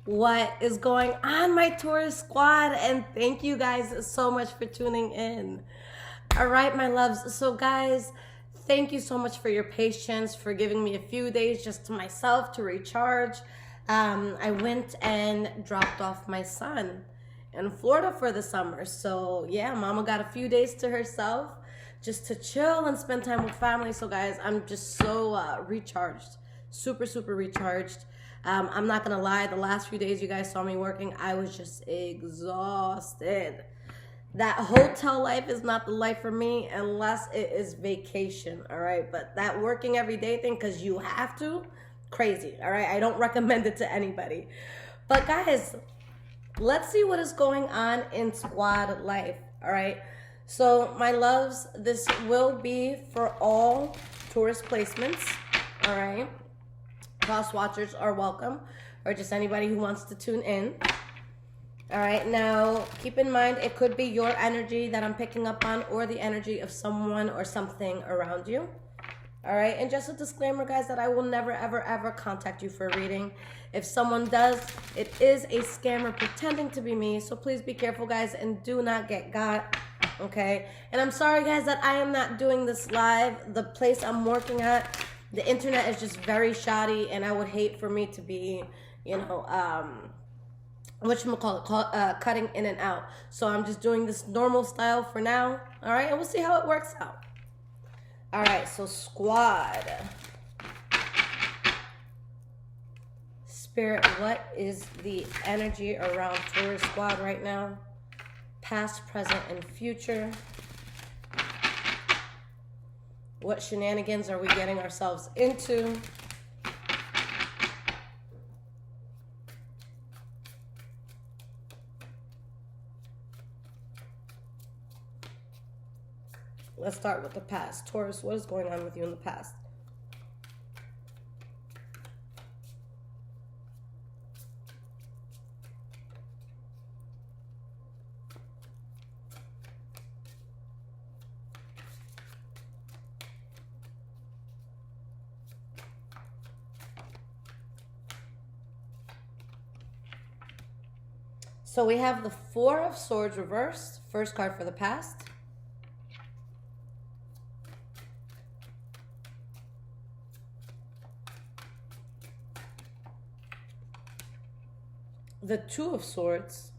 What is going on, my Taurus squad? And thank you guys so much for tuning in. All right, my loves. So, guys, thank you so much for your patience, for giving me a few days just to myself to recharge. I went and dropped off my son in Florida for the summer. So, yeah, mama got a few days to herself just to chill and spend time with family. So, guys, I'm just so recharged, super, super recharged. I'm not gonna lie, the last few days you guys saw me working, I was just exhausted. That hotel life is not the life for me unless it is vacation, all right? But that working every day thing, because you have to, crazy, all right? I don't recommend it to anybody. But guys, let's see what is going on in squad life, all right? So, my loves, this will be for all Taurus placements, all right? Cross watchers are welcome, or just anybody who wants to tune in. All right, now keep in mind it could be your energy that I'm picking up on, or the energy of someone or something around you. All right, and just a disclaimer, guys, that I will never, ever, ever contact you for a reading. If someone does, it is a scammer pretending to be me, so please be careful, guys, and do not get got. Okay, and I'm sorry, guys, that I am not doing this live. The place I'm working at, the internet is just very shoddy, and I would hate for me to be, cutting in and out. So I'm just doing this normal style for now. All right, and we'll see how it works out. All right, so squad. Spirit, what is the energy around Taurus squad right now? Past, present, and future. What shenanigans are we getting ourselves into? Let's start with the past. Taurus, what is going on with you in the past? So we have the Four of Swords reversed, first card for the past. The Two of Swords.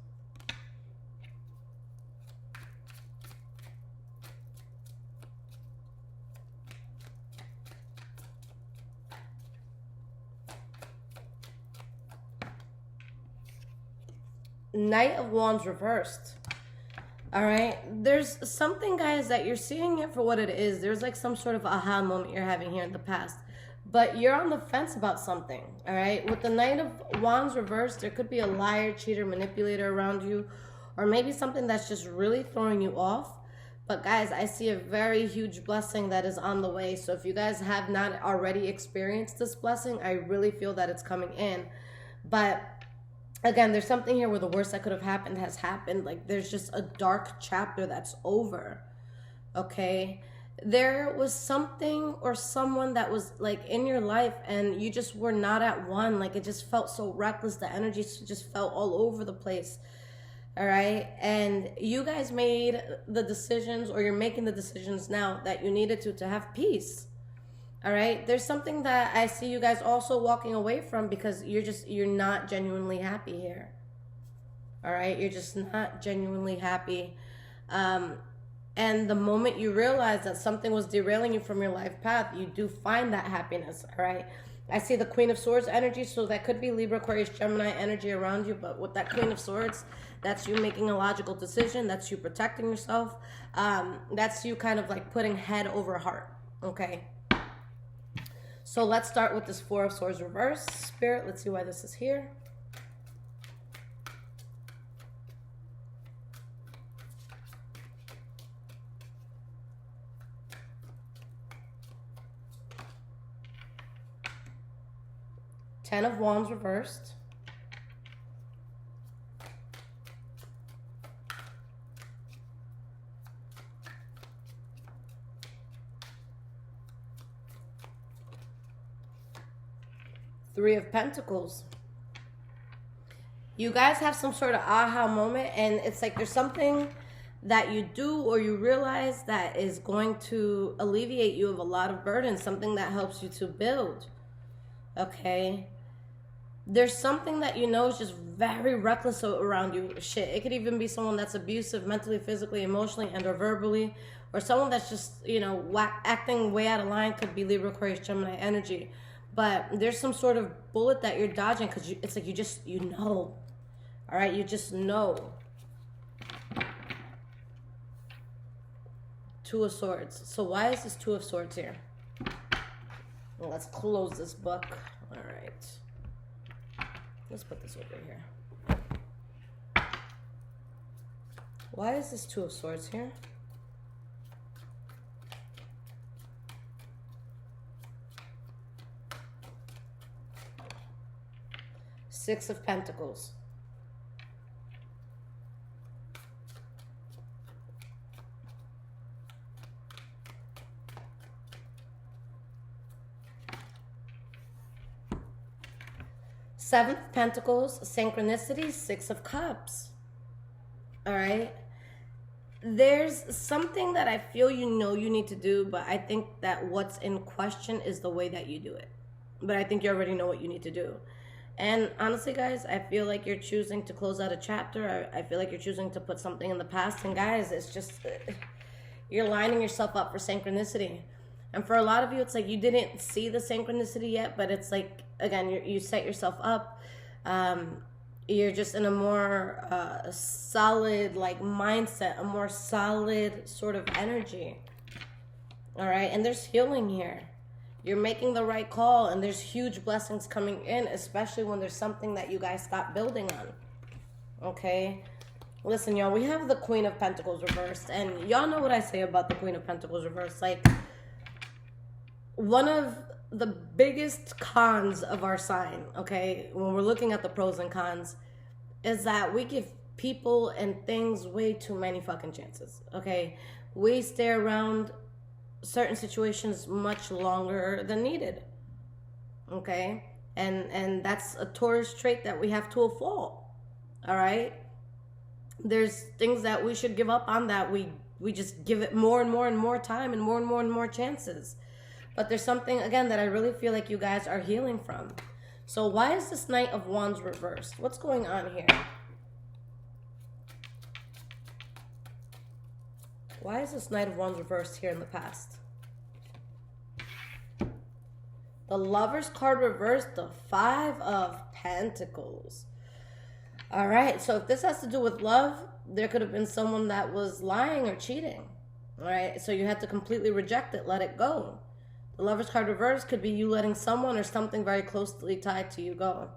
Knight of Wands reversed. All right, there's something, guys, that you're seeing it for what it is. There's like some sort of aha moment you're having here in the past, but you're on the fence about something. All right, with the Knight of Wands reversed, there could be a liar, cheater, manipulator around you, or maybe something that's just really throwing you off. But guys, I see a very huge blessing that is on the way. So if you guys have not already experienced this blessing, I really feel that it's coming in. But again, there's something here where the worst that could have happened has happened. Like, there's just a dark chapter that's over. Okay? There was something or someone that was like in your life and you just were not at one. Like, it just felt so reckless. The energy just felt all over the place. All right? And you guys made the decisions, or you're making the decisions now that you needed to have peace. All right, there's something that I see you guys also walking away from because you're not genuinely happy here. All right, you're just not genuinely happy. And the moment you realize that something was derailing you from your life path, you do find that happiness. All right, I see the Queen of Swords energy, so that could be Libra, Aquarius, Gemini energy around you. But with that Queen of Swords, that's you making a logical decision. That's you protecting yourself. That's you kind of like putting head over heart. Okay. So let's start with this Four of Swords reverse. Spirit, let's see why this is here. Ten of Wands reversed. Three of Pentacles. You guys have some sort of aha moment, and it's like there's something that you do or you realize that is going to alleviate you of a lot of burden, something that helps you to build. Okay? There's something that you know is just very reckless around you. Shit, it could even be someone that's abusive mentally, physically, emotionally, and or verbally, or someone that's just, acting way out of line. Could be Libra, Aquarius, Gemini energy. But there's some sort of bullet that you're dodging because it's like you know. All right, you just know. Two of Swords. So why is this Two of Swords here? Well, let's close this book. All right. Let's put this over here. Why is this Two of Swords here? Six of Pentacles. Seven of Pentacles, synchronicity, Six of Cups. All right. There's something that I feel you need to do, but I think that what's in question is the way that you do it. But I think you already know what you need to do. And honestly, guys, I feel like you're choosing to close out a chapter. I feel like you're choosing to put something in the past. And guys, it's just, you're lining yourself up for synchronicity. And for a lot of you, it's like you didn't see the synchronicity yet, but it's like, again, you set yourself up. You're just in a more solid mindset, a more solid sort of energy. All right, and there's healing here. You're making the right call, and there's huge blessings coming in, especially when there's something that you guys stop building on. Okay? Listen, y'all, we have the Queen of Pentacles reversed, and y'all know what I say about the Queen of Pentacles reversed. Like, one of the biggest cons of our sign, okay, when we're looking at the pros and cons, is that we give people and things way too many fucking chances, okay? We stay around certain situations much longer than needed, okay? And that's a Taurus trait that we have to a fault, all right? There's things that we should give up on that we just give it more and more time and more chances. But there's something, again, that I really feel like you guys are healing from. So why is this Knight of Wands reversed? What's going on here? Why is this Knight of Wands reversed here in the past? The Lover's card reversed, the Five of Pentacles. All right, so if this has to do with love, there could have been someone that was lying or cheating. All right, so you had to completely reject it, let it go. The Lover's card reversed could be you letting someone or something very closely tied to you go.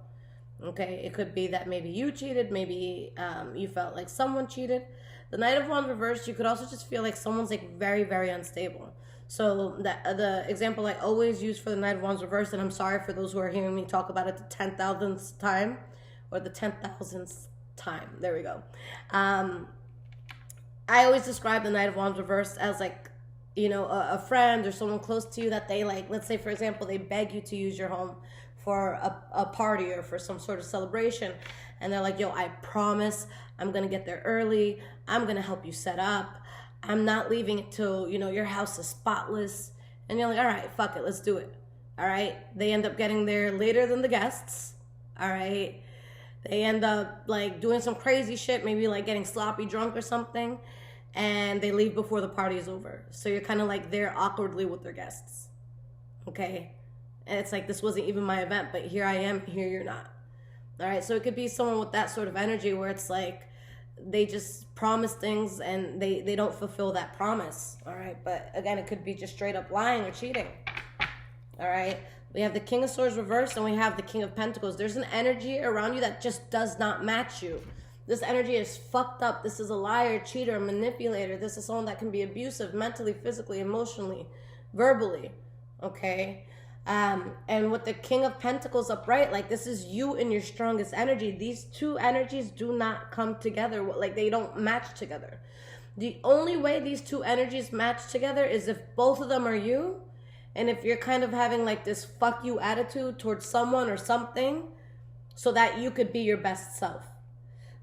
Okay, it could be that maybe you cheated, maybe you felt like someone cheated. The Knight of Wands reversed, you could also just feel like someone's like very unstable. So the example I always use for the Knight of Wands reversed, and I'm sorry for those who are hearing me talk about it the 10,000th time, or the 10,000th time. There we go. I always describe the Knight of Wands reversed as like, a friend or someone close to you that they like, let's say, for example, they beg you to use your home for a party or for some sort of celebration. And they're like, yo, I promise I'm going to get there early. I'm going to help you set up. I'm not leaving it till, your house is spotless. And you're like, all right, fuck it. Let's do it. All right. They end up getting there later than the guests. All right. They end up like doing some crazy shit, maybe like getting sloppy drunk or something. And they leave before the party is over. So you're kind of like there awkwardly with their guests. Okay? And it's like, this wasn't even my event, but here I am, here you're not. All right? So it could be someone with that sort of energy where it's like they just promise things and they don't fulfill that promise. All right? But again, it could be just straight up lying or cheating. All right? We have the King of Swords reversed and we have the King of Pentacles. There's an energy around you that just does not match you. This energy is fucked up. This is a liar, cheater, manipulator. This is someone that can be abusive mentally, physically, emotionally, verbally. Okay? And with the King of Pentacles upright, like this is you in your strongest energy. These two energies do not come together. Like they don't match together. The only way these two energies match together is if both of them are you. And if you're kind of having like this fuck you attitude towards someone or something, so that you could be your best self.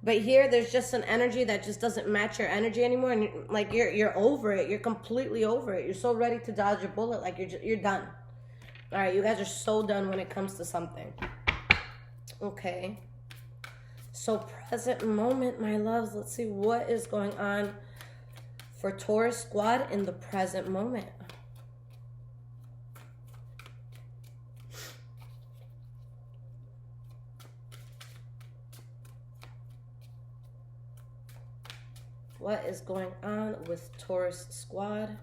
But here, there's just an energy that just doesn't match your energy anymore, and like you're over it. You're completely over it. You're so ready to dodge a bullet, like you're done. All right, you guys are so done when it comes to something. Okay. So present moment, my loves. Let's see what is going on for Taurus squad in the present moment. What is going on with Taurus squad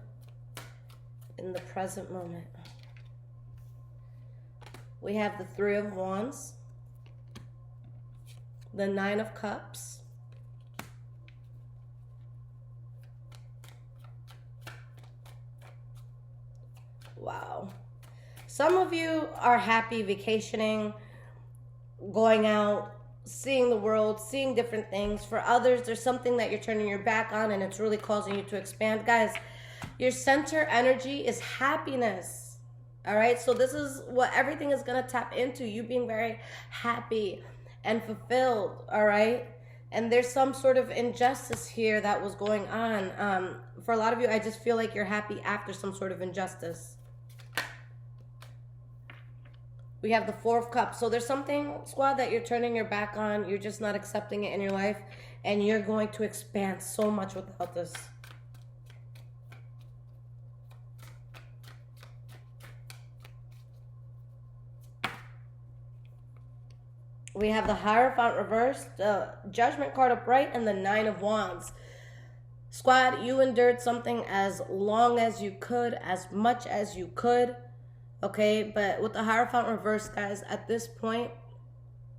in the present moment? We have the Three of Wands, the Nine of Cups, wow. Some of you are happy vacationing, going out, seeing the world, seeing different things. For others, there's something that you're turning your back on and it's really causing you to expand. Guys, your center energy is happiness. All right, so this is what everything is going to tap into, you being very happy and fulfilled. All right, and there's some sort of injustice here that was going on. For a lot of you, I just feel like you're happy after some sort of injustice. We have the Four of Cups. So there's something, squad, that you're turning your back on. You're just not accepting it in your life. And you're going to expand so much without this. We have the Hierophant reversed, the Judgment card upright, and the Nine of Wands. Squad, you endured something as long as you could, as much as you could. Okay, but with the Hierophant reverse, guys, at this point,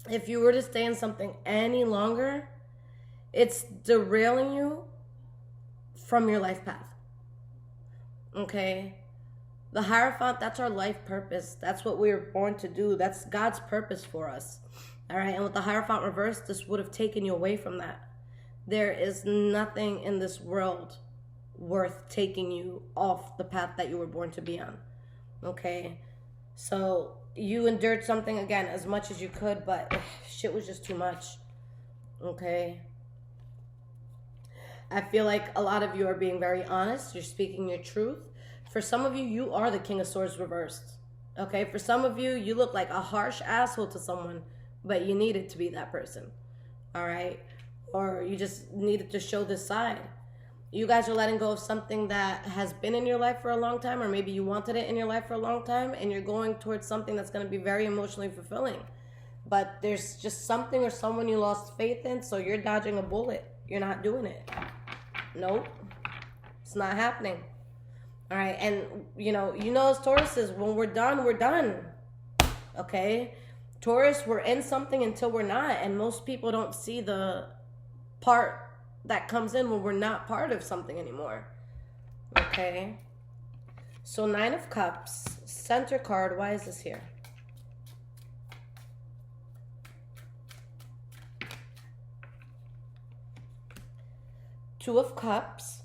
if you were to stay in something any longer, it's derailing you from your life path. Okay? The Hierophant, that's our life purpose. That's what we were born to do. That's God's purpose for us. All right, and with the Hierophant reverse, this would have taken you away from that. There is nothing in this world worth taking you off the path that you were born to be on. Okay, so you endured something, again, as much as you could, but shit was just too much. Okay, I feel like a lot of you are being very honest. You're speaking your truth. For some of you, you are the King of Swords reversed. Okay, for some of you, you look like a harsh asshole to someone, but you needed to be that person. All right, or you just needed to show this side. You guys are letting go of something that has been in your life for a long time, or maybe you wanted it in your life for a long time, and you're going towards something that's going to be very emotionally fulfilling. But there's just something or someone you lost faith in, so you're dodging a bullet. You're not doing it. Nope. It's not happening. All right, and you know as Tauruses, when we're done, we're done. Okay? Taurus, we're in something until we're not, and most people don't see the part that comes in when we're not part of something anymore. Okay, so Nine of Cups, center card. Why is this here? Two of Cups,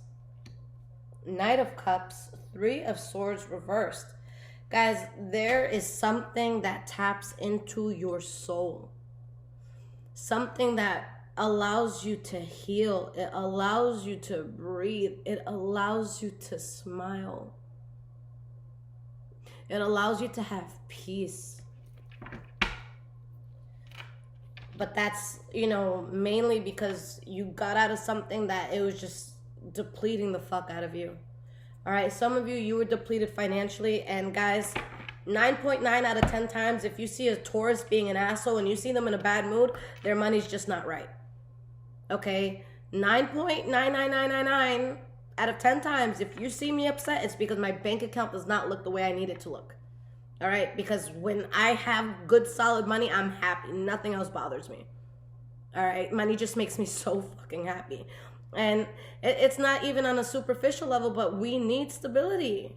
Knight of Cups, Three of Swords reversed. Guys, there is something that taps into your soul, something that allows you to heal. It allows you to breathe. It allows you to smile. It allows you to have peace. But that's, mainly because you got out of something that it was just depleting the fuck out of you. All right, some of you, you were depleted financially, and guys, 9.9 out of 10 times, if you see a Taurus being an asshole and you see them in a bad mood, their money's just not right. Okay, 9.99999 out of 10 times, if you see me upset, it's because my bank account does not look the way I need it to look. All right, because when I have good, solid money, I'm happy. Nothing else bothers me. All right, money just makes me so fucking happy. And it's not even on a superficial level, but we need stability.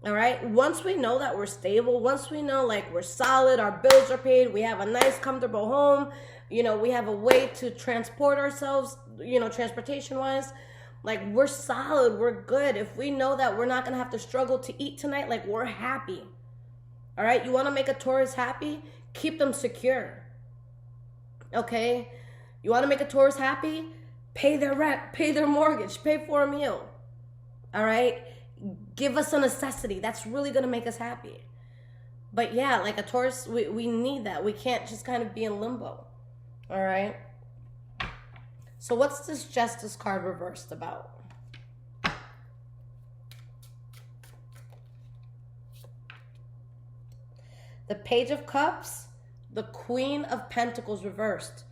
All right, once we know that we're stable, once we know like we're solid, our bills are paid, we have a nice, comfortable home, we have a way to transport ourselves, transportation-wise, like we're solid, we're good. If we know that we're not going to have to struggle to eat tonight, like we're happy. All right, you want to make a Taurus happy? Keep them secure. Okay? You want to make a Taurus happy? Pay their rent, pay their mortgage, pay for a meal. All right? Give us a necessity. That's really going to make us happy. But yeah, like a Taurus, we need that. We can't just kind of be in limbo. All right? So what's this Justice card reversed about? The Page of Cups, the Queen of Pentacles reversed.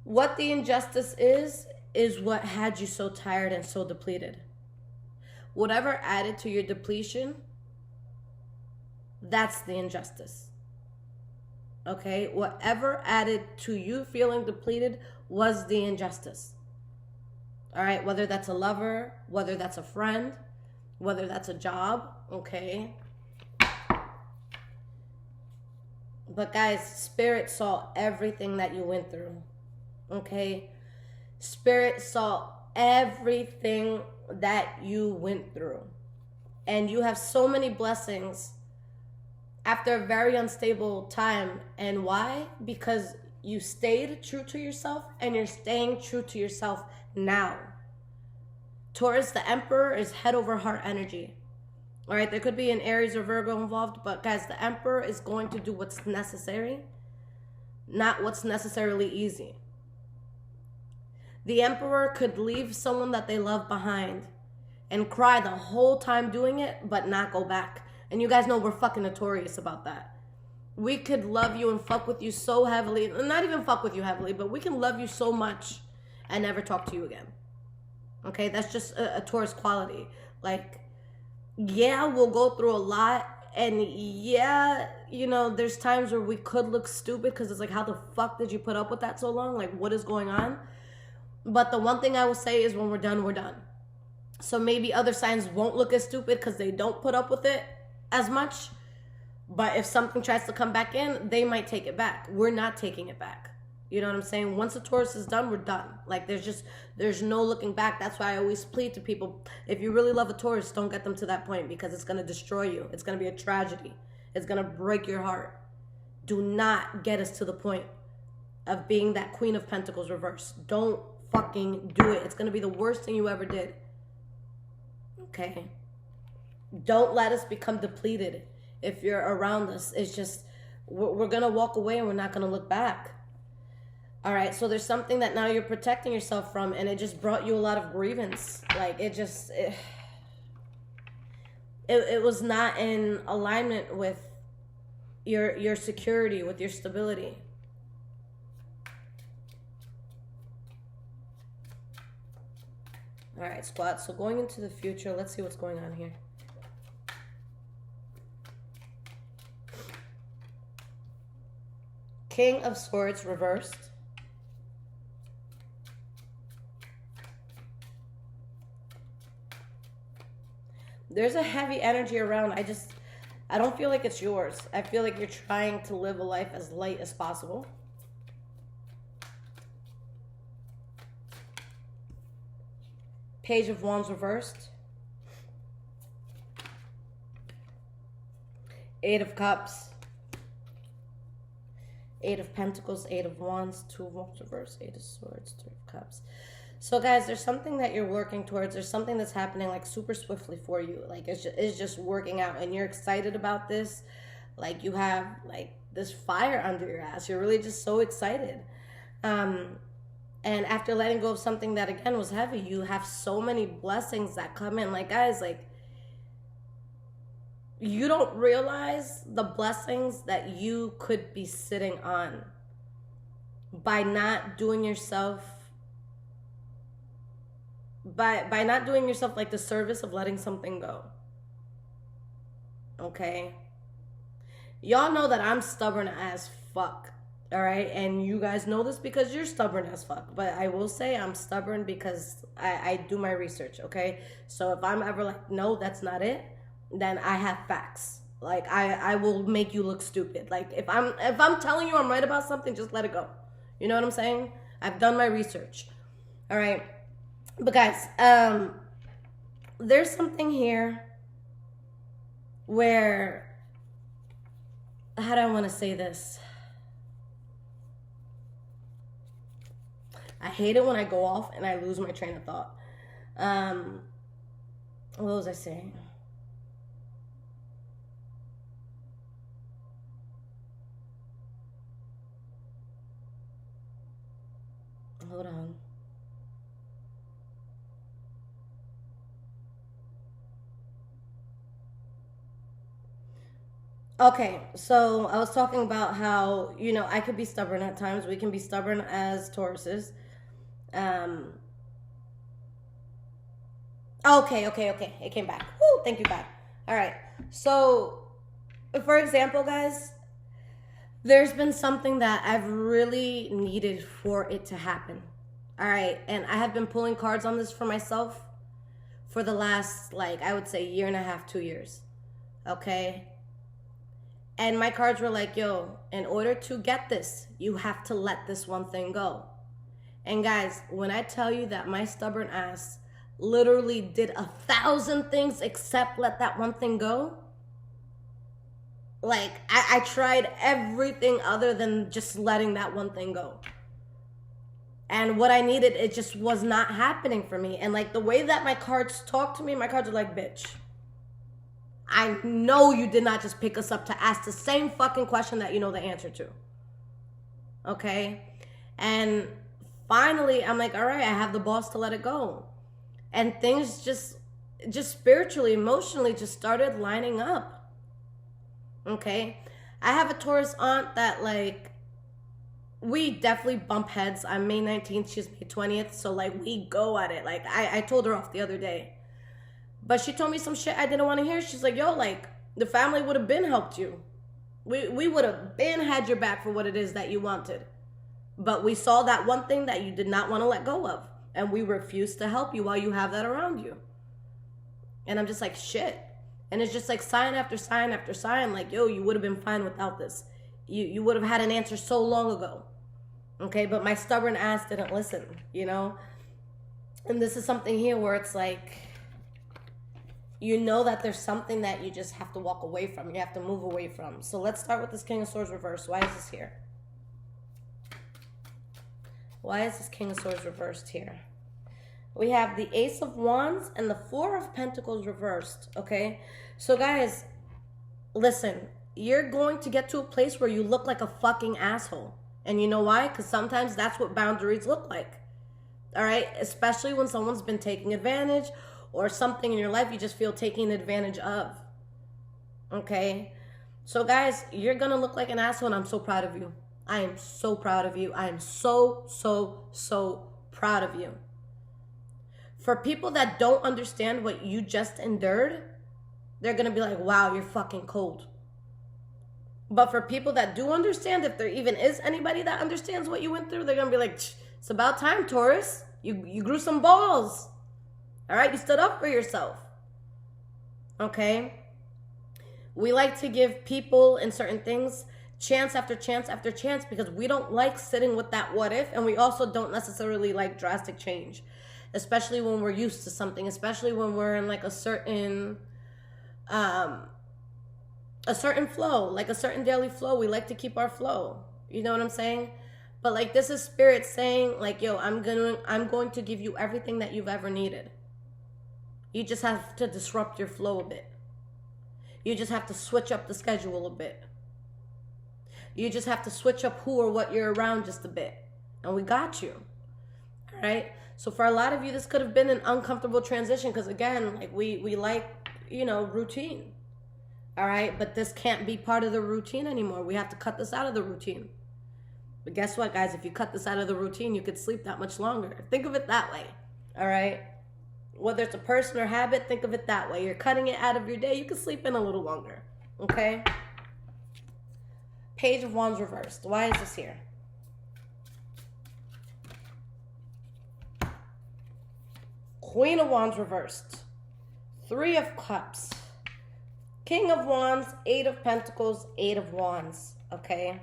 What the injustice is what had you so tired and so depleted. Whatever added to your depletion, that's the injustice. Okay? Whatever added to you feeling depleted was the injustice. All right? Whether that's a lover, whether that's a friend, whether that's a job, okay? But guys, Spirit saw everything that you went through. Okay? Spirit saw everything that you went through. And you have so many blessings after a very unstable time. And why? Because you stayed true to yourself and you're staying true to yourself now. Taurus, the Emperor is head over heart energy. All right, there could be an Aries or Virgo involved, but guys, the Emperor is going to do what's necessary, not what's necessarily easy. The Emperor could leave someone that they love behind and cry the whole time doing it, but not go back. And you guys know we're fucking notorious about that. We could love you and fuck with you so heavily, not even fuck with you heavily, but we can love you so much and never talk to you again. Okay, that's just a Taurus quality. Like, yeah, we'll go through a lot, and yeah, you know, there's times where we could look stupid because it's like, how the fuck did you put up with that so long? Like, what is going on? But the one thing I will say is when we're done, we're done. So maybe other signs won't look as stupid because they don't put up with it as much. But if something tries to come back in, they might take it back. We're not taking it back. You know what I'm saying? Once a Taurus is done, we're done. Like, there's no looking back. That's why I always plead to people, if you really love a Taurus, don't get them to that point because it's going to destroy you. It's going to be a tragedy. It's going to break your heart. Do not get us to the point of being that Queen of Pentacles reversed. Don't fucking do it. It's going to be the worst thing you ever did. Okay? Don't let us become depleted if you're around us. It's just, we're going to walk away and we're not going to look back. All right, so there's something that now you're protecting yourself from, and it just brought you a lot of grievance. Like, it was not in alignment with your security, with your stability. All right, squad. So going into the future, let's see what's going on here. King of Swords reversed. There's a heavy energy around. I don't feel like it's yours. I feel like you're trying to live a life as light as possible. Page of Wands reversed. Eight of Cups. Eight of Pentacles, Eight of Wands, Two of Wands reversed, Eight of Swords, Three of Cups. So guys, there's something that you're working towards. There's something that's happening like super swiftly for you. Like it's just working out and you're excited about this. Like you have like this fire under your ass. You're really just so excited. And after letting go of something that again was heavy, you have so many blessings that come in. Like guys, like you don't realize the blessings that you could be sitting on by not doing yourself by not doing yourself like the service of letting something go. Okay? Y'all know that I'm stubborn as fuck. All right? And you guys know this because you're stubborn as fuck. But I will say I'm stubborn because I do my research, okay? So if I'm ever like, no, that's not it, then I have facts. Like I will make you look stupid. Like if I'm telling you I'm right about something, just let it go. You know what I'm saying? I've done my research. All right? But guys, there's something here where, how do I want to say this? I hate it when I go off and I lose my train of thought. What was I saying? Hold on. Okay, so I was talking about how, I could be stubborn at times. We can be stubborn as Tauruses. Um, okay. It came back. Woo, thank you, God. All right. So, for example, guys, there's been something that I've really needed for it to happen. All right. And I have been pulling cards on this for myself for the last, I would say, year and a half, 2 years. Okay. And my cards were like, yo, in order to get this, you have to let this one thing go. And guys, when I tell you that my stubborn ass literally did 1,000 things except let that one thing go, I tried everything other than just letting that one thing go. And what I needed, it just was not happening for me. And the way that my cards talk to me, my cards are like, bitch, I know you did not just pick us up to ask the same fucking question that you know the answer to. Okay? And finally, I'm like, all right, I have the balls to let it go. And things just spiritually, emotionally just started lining up. Okay? I have a Taurus aunt that, we definitely bump heads. I'm May 19th, she's May 20th. So, we go at it. I told her off the other day. But she told me some shit I didn't want to hear. She's like, yo, the family would have been helped you. We would have been had your back for what it is that you wanted. But we saw that one thing that you did not want to let go of. And we refused to help you while you have that around you. And I'm just like, shit. And it's just sign after sign after sign. Yo, you would have been fine without this. You would have had an answer so long ago. Okay, but my stubborn ass didn't listen, And this is something here where it's that there's something that you just have to walk away from. You have to move away from. So let's start with this King of Swords reversed. Why is this here? Why is this King of Swords reversed here? We have the Ace of Wands and the Four of Pentacles reversed, okay? So guys, listen, you're going to get to a place where you look like a fucking asshole. And you know why? Because sometimes that's what boundaries look like. All right? Especially when someone's been taking advantage or something in your life you just feel taken advantage of. Okay? So guys, you're going to look like an asshole and I'm so proud of you. I am so proud of you. I am so, so, so proud of you. For people that don't understand what you just endured, they're going to be like, wow, you're fucking cold. But for people that do understand, if there even is anybody that understands what you went through, they're going to be like, it's about time, Taurus. You grew some balls. All right? You stood up for yourself. Okay? We like to give people in certain things chance after chance after chance because we don't like sitting with that what if, and we also don't necessarily like drastic change, especially when we're used to something, especially when we're in a certain flow, a certain daily flow. We like to keep our flow. You know what I'm saying? But this is spirit saying yo, I'm going to give you everything that you've ever needed. You just have to disrupt your flow a bit. You just have to switch up the schedule a bit. You just have to switch up who or what you're around just a bit. And we got you. All right? So for a lot of you, this could have been an uncomfortable transition because, again, we like, routine. All right? But this can't be part of the routine anymore. We have to cut this out of the routine. But guess what, guys? If you cut this out of the routine, you could sleep that much longer. Think of it that way. All right? Whether it's a person or habit, think of it that way. You're cutting it out of your day. You can sleep in a little longer. Okay? Page of Wands reversed. Why is this here? Queen of Wands reversed. Three of Cups. King of Wands, Eight of Pentacles, Eight of Wands. Okay?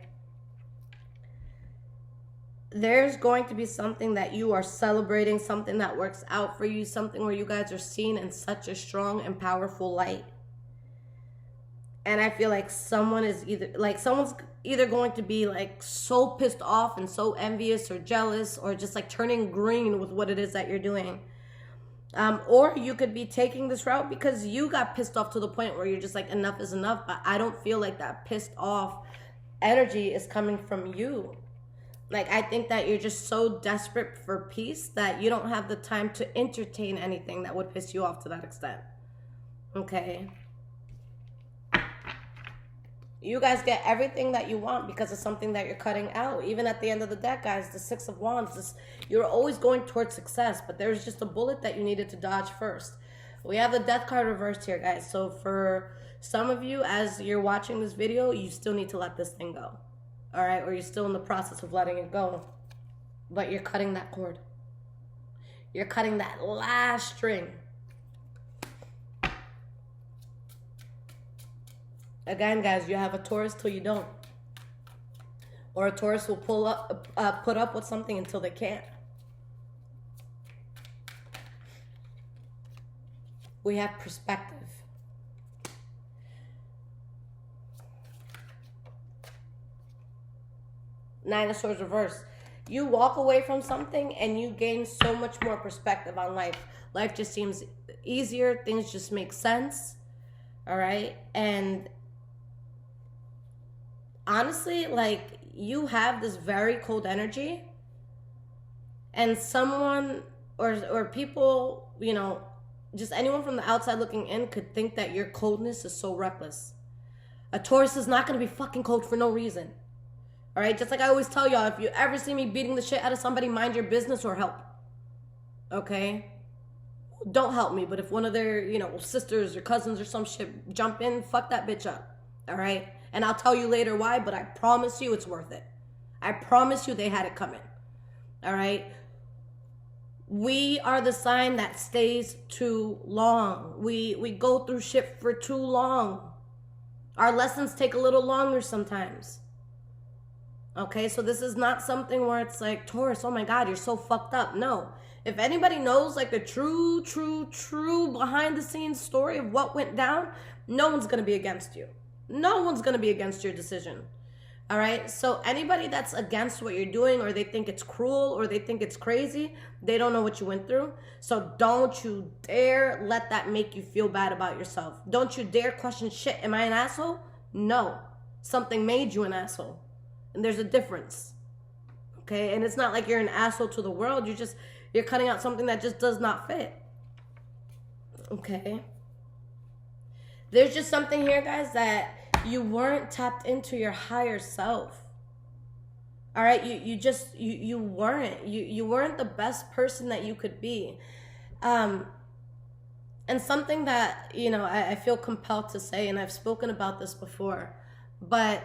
There's going to be something that you are celebrating, something that works out for you, something where you guys are seen in such a strong and powerful light. And I feel like someone is either, someone's either going to be like so pissed off and so envious or jealous or just like turning green with what it is that you're doing. Or you could be taking this route because you got pissed off to the point where you're just like, enough is enough. But I don't feel like that pissed off energy is coming from you. Like, I think that you're just so desperate for peace that you don't have the time to entertain anything that would piss you off to that extent. Okay? You guys get everything that you want because of something that you're cutting out. Even at the end of the deck, guys, the Six of Wands, you're always going towards success, but there's just a bullet that you needed to dodge first. We have the Death card reversed here, guys. So for some of you, as you're watching this video, you still need to let this thing go. All right? Or you're still in the process of letting it go. But you're cutting that cord. You're cutting that last string. Again, guys, you have a Taurus till you don't. Or a Taurus will put up with something until they can't. We have perspective. Nine of Swords reversed. You walk away from something and you gain so much more perspective on life. Life just seems easier. Things just make sense. All right? And honestly, like, you have this very cold energy, and someone or people, you know, just anyone from the outside looking in could think that your coldness is so reckless. A Taurus is not going to be fucking cold for no reason. All right? Just like I always tell y'all, if you ever see me beating the shit out of somebody, mind your business or help. Okay? Don't help me, but if one of their, you know, sisters or cousins or some shit jump in, fuck that bitch up. All right? And I'll tell you later why, but I promise you it's worth it. I promise you they had it coming. All right? We are the sign that stays too long. We go through shit for too long. Our lessons take a little longer sometimes. Okay? So this is not something where it's like, Taurus, oh my God, you're so fucked up. No. If anybody knows like the true behind the scenes story of what went down, no one's going to be against you. No one's going to be against your decision. All right? So anybody that's against what you're doing, or they think it's cruel, or they think it's crazy, they don't know what you went through. So don't you dare let that make you feel bad about yourself. Don't you dare question, shit, am I an asshole? No. Something made you an asshole. And there's a difference. Okay? And it's not like you're an asshole to the world. You're cutting out something that just does not fit. Okay? There's just something here, guys, that you weren't tapped into your higher self. All right? You weren't. You weren't the best person that you could be. And something that, you know, I feel compelled to say, and I've spoken about this before, but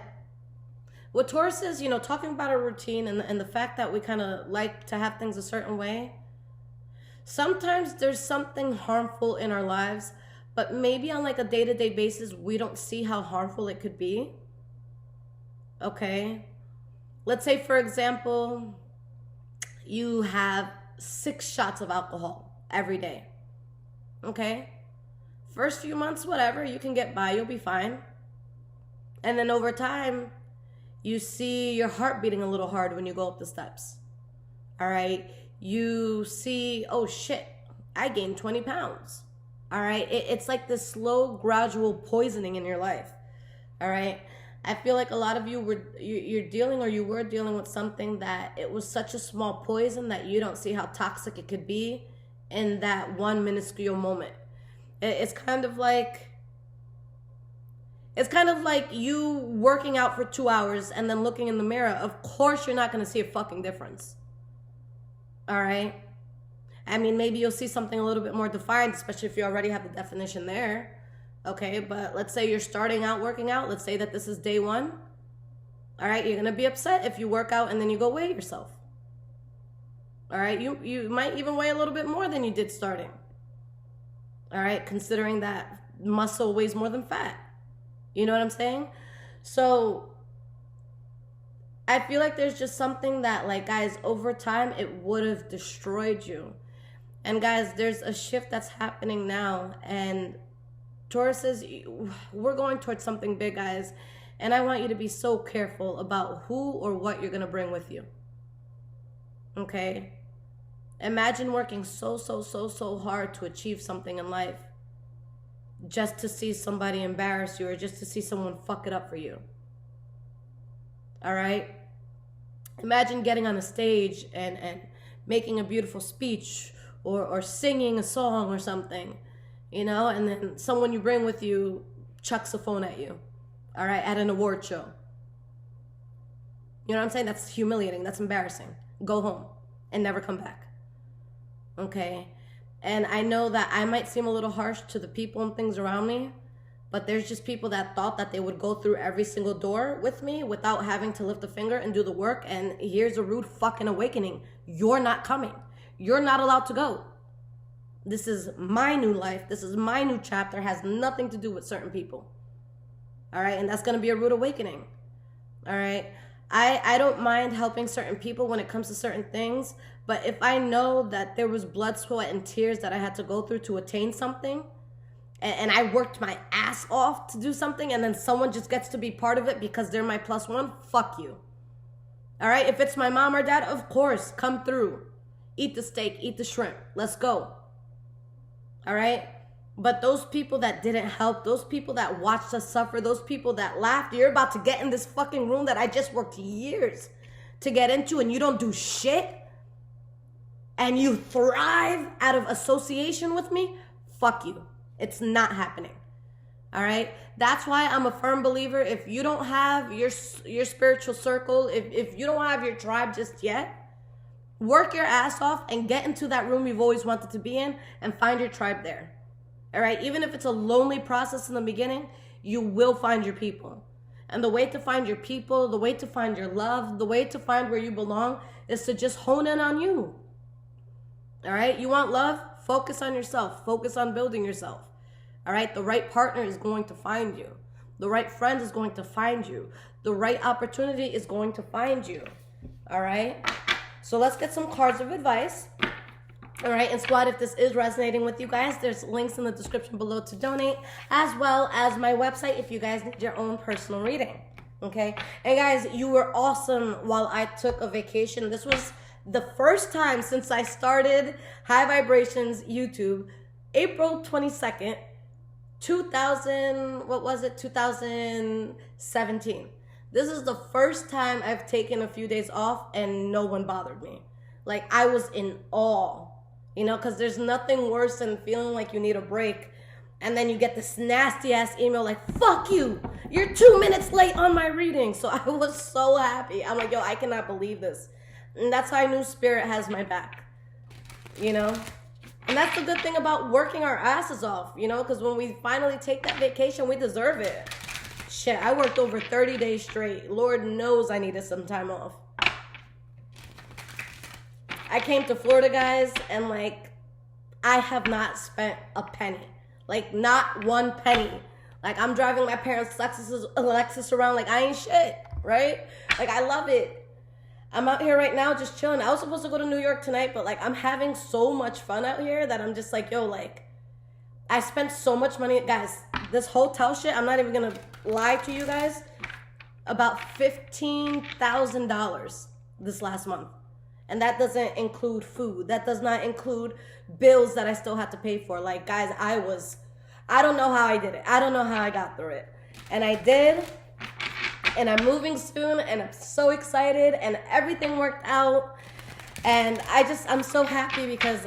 with Taurus is, you know, talking about a routine and the fact that we kind of like to have things a certain way. Sometimes there's something harmful in our lives, but maybe on like a day-to-day basis, we don't see how harmful it could be. Okay? Let's say, for example, you have 6 shots of alcohol every day. Okay? First few months, whatever, you can get by, you'll be fine. And then over time, you see your heart beating a little hard when you go up the steps. All right? You see, oh shit, I gained 20 pounds. All right? It's like this slow, gradual poisoning in your life. All right? I feel like a lot of you were dealing with something that it was such a small poison that you don't see how toxic it could be in that one minuscule moment. It's kind of like you working out for 2 hours and then looking in the mirror. Of course you're not going to see a fucking difference. All right? I mean, maybe you'll see something a little bit more defined, especially if you already have the definition there. Okay, but let's say you're starting out working out. Let's say that this is day 1. All right, you're going to be upset if you work out and then you go weigh yourself. All right, you might even weigh a little bit more than you did starting. All right, considering that muscle weighs more than fat. You know what I'm saying? So I feel like there's just something that, like, guys, over time, it would have destroyed you. And guys, there's a shift that's happening now. And Taurus says, we're going towards something big, guys. And I want you to be so careful about who or what you're going to bring with you. Okay? Imagine working so hard to achieve something in life just to see somebody embarrass you or just to see someone fuck it up for you. All right? Imagine getting on a stage and making a beautiful speech or singing a song or something, you know, and then someone you bring with you chucks a phone at you, all right, at an award show. You know what I'm saying? That's humiliating. That's embarrassing. Go home and never come back. Okay? And I know that I might seem a little harsh to the people and things around me, but there's just people that thought that they would go through every single door with me without having to lift a finger and do the work. And here's a rude fucking awakening. You're not coming. You're not allowed to go. This is my new life. This is my new chapter. It has nothing to do with certain people. All right? And that's going to be a rude awakening. All right? I don't mind helping certain people when it comes to certain things, but if I know that there was blood, sweat, and tears that I had to go through to attain something, and I worked my ass off to do something, and then someone just gets to be part of it because they're my plus one, fuck you. All right? If it's my mom or dad, of course, come through. Eat the steak, eat the shrimp. Let's go. All right? But those people that didn't help, those people that watched us suffer, those people that laughed, you're about to get in this fucking room that I just worked years to get into, and you don't do shit, and you thrive out of association with me, fuck you. It's not happening. All right? That's why I'm a firm believer. If you don't have your spiritual circle, if you don't have your tribe just yet, work your ass off and get into that room you've always wanted to be in and find your tribe there. All right? Even if it's a lonely process in the beginning, you will find your people. And the way to find your people, the way to find your love, the way to find where you belong is to just hone in on you. All right? You want love? Focus on yourself. Focus on building yourself. All right? The right partner is going to find you. The right friend is going to find you. The right opportunity is going to find you. All right? So let's get some cards of advice. All right, and squad, if this is resonating with you guys, there's links in the description below to donate, as well as my website if you guys need your own personal reading, okay? And guys, you were awesome while I took a vacation. This was the first time since I started High Vibrations YouTube, April 22nd, 2017. This is the first time I've taken a few days off and no one bothered me. Like, I was in awe. You know, because there's nothing worse than feeling like you need a break. And then you get this nasty ass email like, fuck you, you're 2 minutes late on my reading. So I was so happy. I'm like, yo, I cannot believe this. And that's how I knew Spirit has my back. You know? And that's the good thing about working our asses off, you know, because when we finally take that vacation, we deserve it. Shit, I worked over 30 days straight. Lord knows I needed some time off. I came to Florida, guys, and, like, I have not spent a penny. Like, not one penny. Like, I'm driving my parents' Lexus around like I ain't shit, right? Like, I love it. I'm out here right now just chilling. I was supposed to go to New York tonight, but, like, I'm having so much fun out here that I'm just like, yo, like, I spent so much money. Guys, this hotel shit, I'm not even going to lie to you guys, about $15,000 this last month. And that doesn't include food. That does not include bills that I still have to pay for. Like, guys, I don't know how I did it. I don't know how I got through it. And I did. And I'm moving soon. And I'm so excited. And everything worked out. And I'm so happy because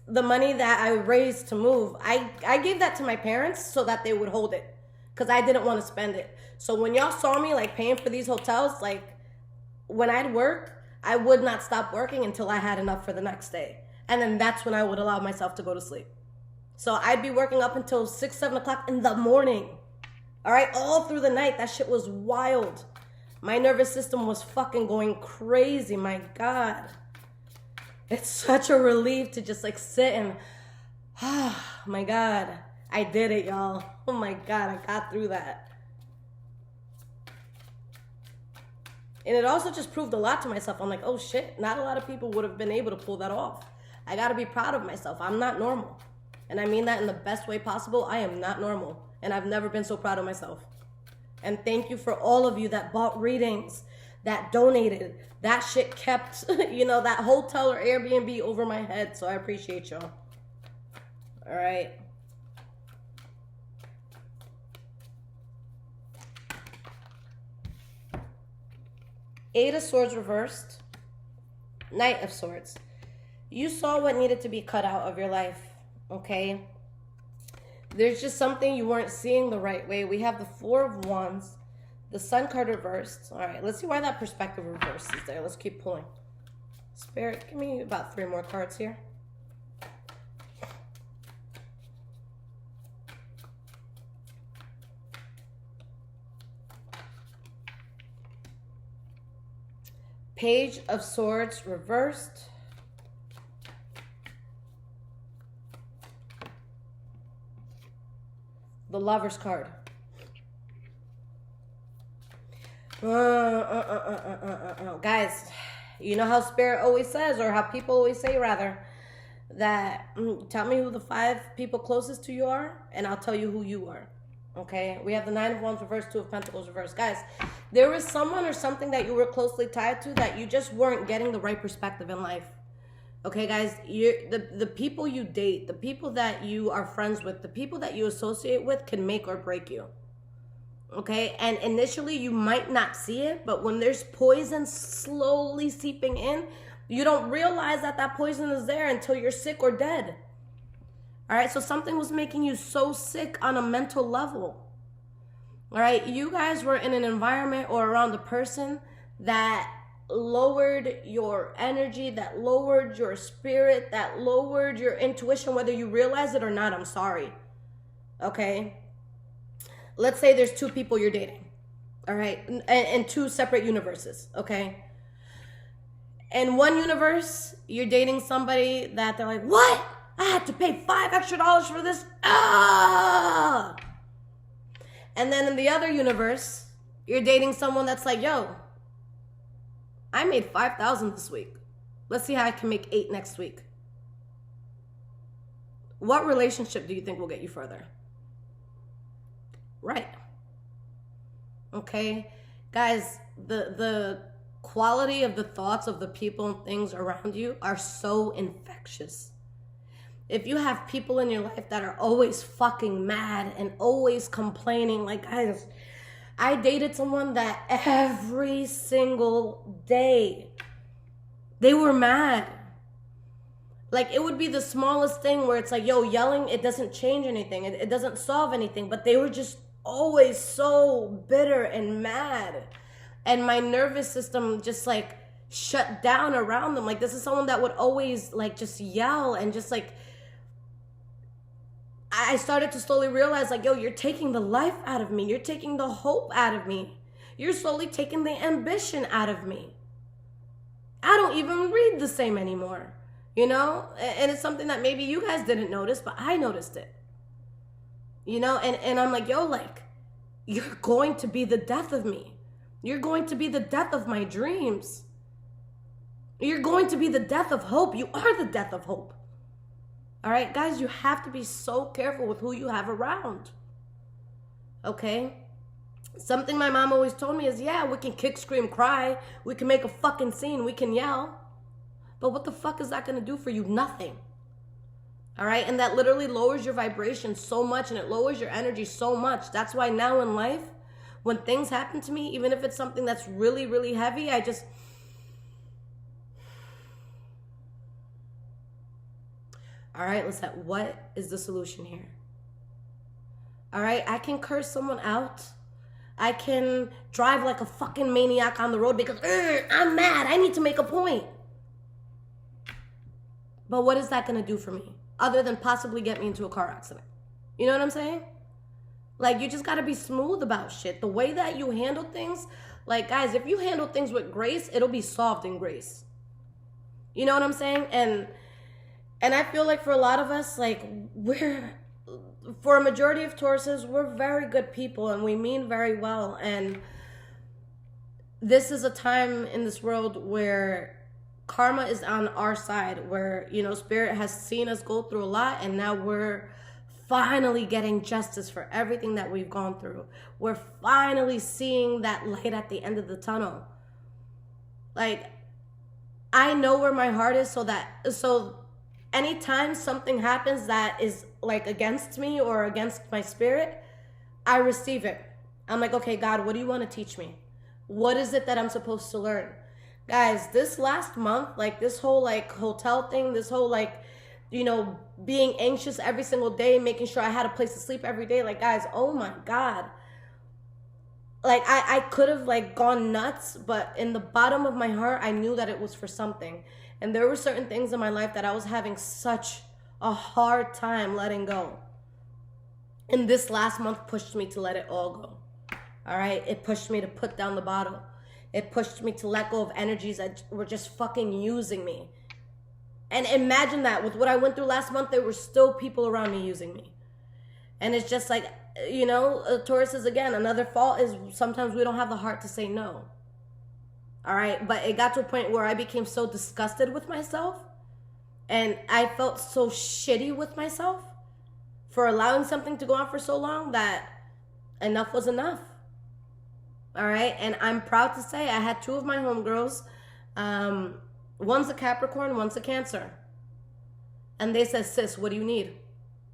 the money that I raised to move, I gave that to my parents so that they would hold it. Because I didn't want to spend it. So when y'all saw me, like, paying for these hotels, like, when I'd work, I would not stop working until I had enough for the next day. And then that's when I would allow myself to go to sleep. So I'd be working up until 6, 7 o'clock in the morning. All right? All through the night. That shit was wild. My nervous system was fucking going crazy. My God. It's such a relief to just, like, sit and, oh my God. I did it, y'all. Oh my God. I got through that. And it also just proved a lot to myself. I'm like, oh shit, not a lot of people would have been able to pull that off. I gotta be proud of myself. I'm not normal. And I mean that in the best way possible. I am not normal. And I've never been so proud of myself. And thank you for all of you that bought readings, that donated. That shit kept, that hotel or Airbnb over my head. So I appreciate y'all. All right. Eight of Swords reversed. Knight of Swords. You saw what needed to be cut out of your life, okay? There's just something you weren't seeing the right way. We have the Four of Wands, the Sun card reversed. All right, let's see why that perspective reverse is there. Let's keep pulling. Spirit, give me about 3 more cards here. Page of Swords reversed. The Lover's card. Guys, you know how Spirit always says, or how people always say rather, that tell me who the 5 people closest to you are, and I'll tell you who you are. Okay? We have the Nine of Wands reversed, Two of Pentacles reversed. Guys, there was someone or something that you were closely tied to that you just weren't getting the right perspective in life. Okay, guys, the people you date, the people that you are friends with, the people that you associate with can make or break you. Okay, and initially you might not see it, but when there's poison slowly seeping in, you don't realize that that poison is there until you're sick or dead. All right, so something was making you so sick on a mental level. All right, you guys were in an environment or around a person that lowered your energy, that lowered your spirit, that lowered your intuition, whether you realize it or not. I'm sorry. Okay? Let's say there's 2 people you're dating. All right? And 2 separate universes. Okay? In one universe, you're dating somebody that they're like, what? I had to pay $5 extra for this? Ah! And then in the other universe, you're dating someone that's like, yo, I made $5,000 this week. Let's see how I can make 8 next week. What relationship do you think will get you further? Right. Okay. Guys, the quality of the thoughts of the people and things around you are so infectious. If you have people in your life that are always fucking mad and always complaining, like, guys, I dated someone that every single day they were mad. Like, it would be the smallest thing where it's like, yo, yelling, it doesn't change anything. It doesn't solve anything. But they were just always so bitter and mad. And my nervous system just like shut down around them. Like, this is someone that would always like just yell and just like, I started to slowly realize, like, yo, you're taking the life out of me. You're taking the hope out of me. You're slowly taking the ambition out of me. I don't even read the same anymore, you know? And it's something that maybe you guys didn't notice, but I noticed it. You know, and I'm like, yo, like, you're going to be the death of me. You're going to be the death of my dreams. You're going to be the death of hope. You are the death of hope. All right, guys, you have to be so careful with who you have around. Okay? Something my mom always told me is, yeah, we can kick, scream, cry. We can make a fucking scene. We can yell. But what the fuck is that going to do for you? Nothing. All right? And that literally lowers your vibration so much, and it lowers your energy so much. That's why now in life, when things happen to me, even if it's something that's really, really heavy, I just... All right, Lisette, what is the solution here? All right, I can curse someone out. I can drive like a fucking maniac on the road because I'm mad. I need to make a point. But what is that going to do for me? Other than possibly get me into a car accident. You know what I'm saying? Like, you just got to be smooth about shit. The way that you handle things, like, guys, if you handle things with grace, it'll be solved in grace. You know what I'm saying? And I feel like for a lot of us, like, for a majority of Tauruses, we're very good people and we mean very well. And this is a time in this world where karma is on our side, where, you know, Spirit has seen us go through a lot, and now we're finally getting justice for everything that we've gone through. We're finally seeing that light at the end of the tunnel. Like, I know where my heart is, so anytime something happens that is like against me or against my spirit, I receive it. I'm like, okay, God, what do you want to teach me? What is it that I'm supposed to learn? Guys, this last month, like this whole like hotel thing, this whole like, you know, being anxious every single day, making sure I had a place to sleep every day. Like, guys, oh my God. Like, I could have like gone nuts, but in the bottom of my heart, I knew that it was for something. And there were certain things in my life that I was having such a hard time letting go. And this last month pushed me to let it all go. All right? It pushed me to put down the bottle. It pushed me to let go of energies that were just fucking using me. And imagine that, with what I went through last month, there were still people around me using me. And it's just like, you know, Taurus is, again, another fault is sometimes we don't have the heart to say no. All right? But it got to a point where I became so disgusted with myself. And I felt so shitty with myself for allowing something to go on for so long that enough was enough. All right? And I'm proud to say I had two of my homegirls. One's a Capricorn, one's a Cancer. And they said, sis, what do you need?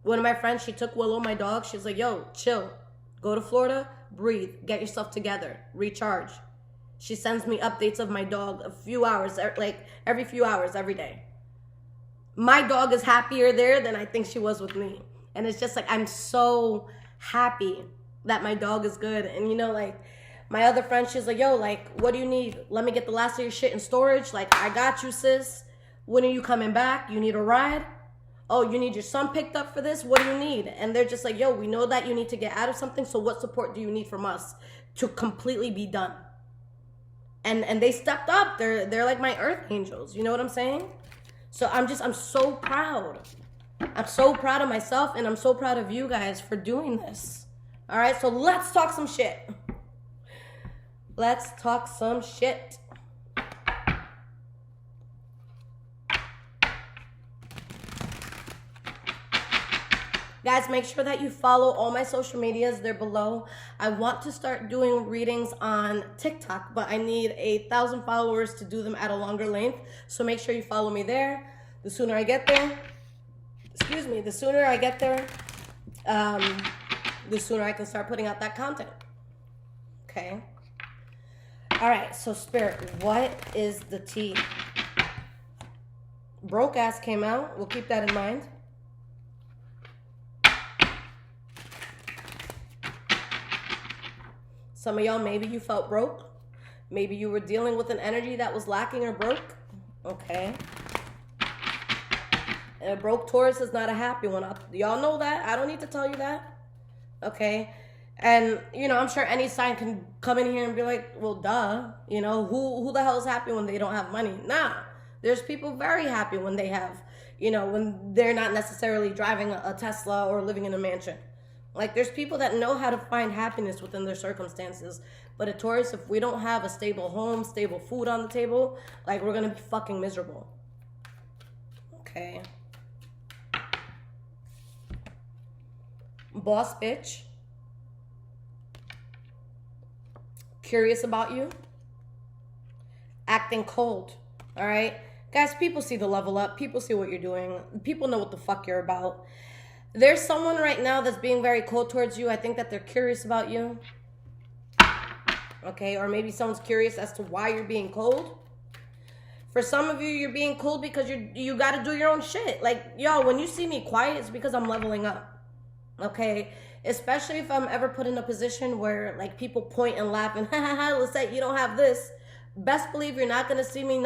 One of my friends, she took Willow, my dog. She's like, yo, chill. Go to Florida, breathe, get yourself together, recharge. She sends me updates of my dog a few hours, like every few hours, every day. My dog is happier there than I think she was with me. And it's just like, I'm so happy that my dog is good. And, you know, like, my other friend, she's like, yo, like, what do you need? Let me get the last of your shit in storage. Like, I got you, sis. When are you coming back? You need a ride? Oh, you need your son picked up for this? What do you need? And they're just like, yo, we know that you need to get out of something, so what support do you need from us to completely be done? And they stepped up. They're like my earth angels. You know what I'm saying? So I'm so proud. I'm so proud of myself, and I'm so proud of you guys for doing this. All right, so let's talk some shit. Let's talk some shit. Guys, make sure that you follow all my social medias. They're below. I want to start doing readings on TikTok, but I need 1,000 followers to do them at a longer length. So make sure you follow me there. The sooner I get there, the sooner I get there, the sooner I can start putting out that content. Okay? All right, so Spirit, what is the tea? Broke ass came out. We'll keep that in mind. Some of y'all, maybe you felt broke. Maybe you were dealing with an energy that was lacking or broke. Okay. And a broke Taurus is not a happy one. Y'all know that. I don't need to tell you that. Okay. And, you know, I'm sure any sign can come in here and be like, well, duh. You know, who the hell is happy when they don't have money? Nah. There's people very happy when they have, you know, when they're not necessarily driving a Tesla or living in a mansion. Like, there's people that know how to find happiness within their circumstances. But a Taurus, if we don't have a stable home, stable food on the table, like, we're going to be fucking miserable. Okay. Boss bitch. Curious about you. Acting cold. All right? Guys, people see the level up. People see what you're doing. People know what the fuck you're about. There's someone right now that's being very cold towards you. I think that they're curious about you. Okay? Or maybe someone's curious as to why you're being cold. For some of you, you're being cold because you got to do your own shit. Like, yo, when you see me quiet, it's because I'm leveling up. Okay? Especially if I'm ever put in a position where, like, people point and laugh and, ha ha ha, Lisette, you don't have this. Best believe you're not going to see me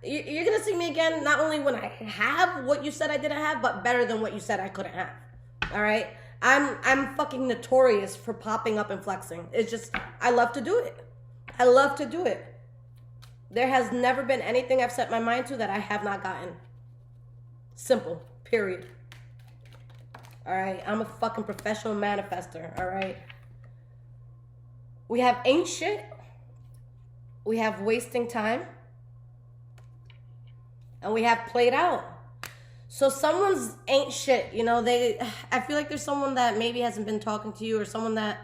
you're going to see me again, not only when I have what you said I didn't have, but better than what you said I couldn't have. All right? I'm fucking notorious for popping up and flexing. It's just, I love to do it. I love to do it. There has never been anything I've set my mind to that I have not gotten. Simple. Period. All right? I'm a fucking professional manifester. All right? We have ain't shit. We have wasting time. And we have played out. So someone's ain't shit, you know, I feel like there's someone that maybe hasn't been talking to you, or someone that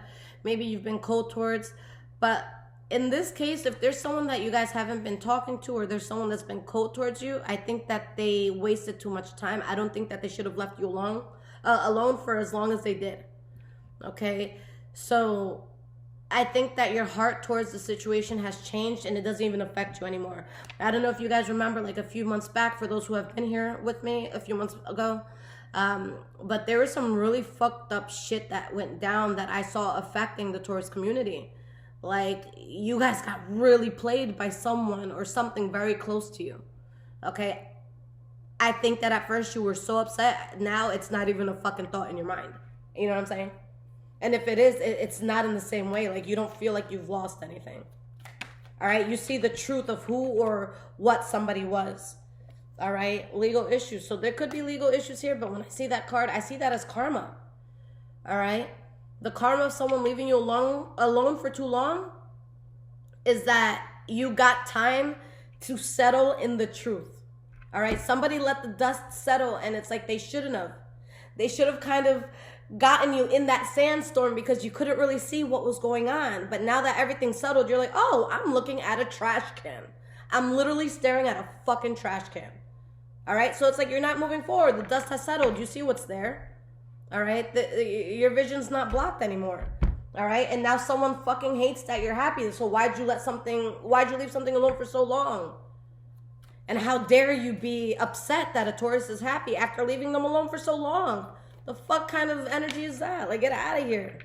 maybe you've been cold towards. But in this case, if there's someone that you guys haven't been talking to, or there's someone that's been cold towards you, I think that they wasted too much time. I don't think that they should have left you alone for as long as they did. Okay? So I think that your heart towards the situation has changed, and it doesn't even affect you anymore. I don't know if you guys remember, like a few months back, for those who have been here with me a few months ago, but there was some really fucked up shit that went down that I saw affecting the Taurus community. Like, you guys got really played by someone or something very close to you. Okay? I think that at first you were so upset, now it's not even a fucking thought in your mind. You know what I'm saying? And if it is, it's not in the same way. Like, you don't feel like you've lost anything. All right? You see the truth of who or what somebody was. All right? Legal issues. So there could be legal issues here, but when I see that card, I see that as karma. All right? The karma of someone leaving you alone for too long is that you got time to settle in the truth. All right? Somebody let the dust settle, and it's like they shouldn't have. They should have kind of gotten you in that sandstorm because you couldn't really see what was going on. But now that everything's settled, you're like, oh, I'm looking at a trash can. I'm literally staring at a fucking trash can. All right? So it's like you're not moving forward. The dust has settled. You see what's there. All right? Your vision's not blocked anymore. All right? And now someone fucking hates that you're happy. So why'd you leave something alone for so long? And how dare you be upset that a Taurus is happy after leaving them alone for so long? The fuck kind of energy is that? Like, get out of here.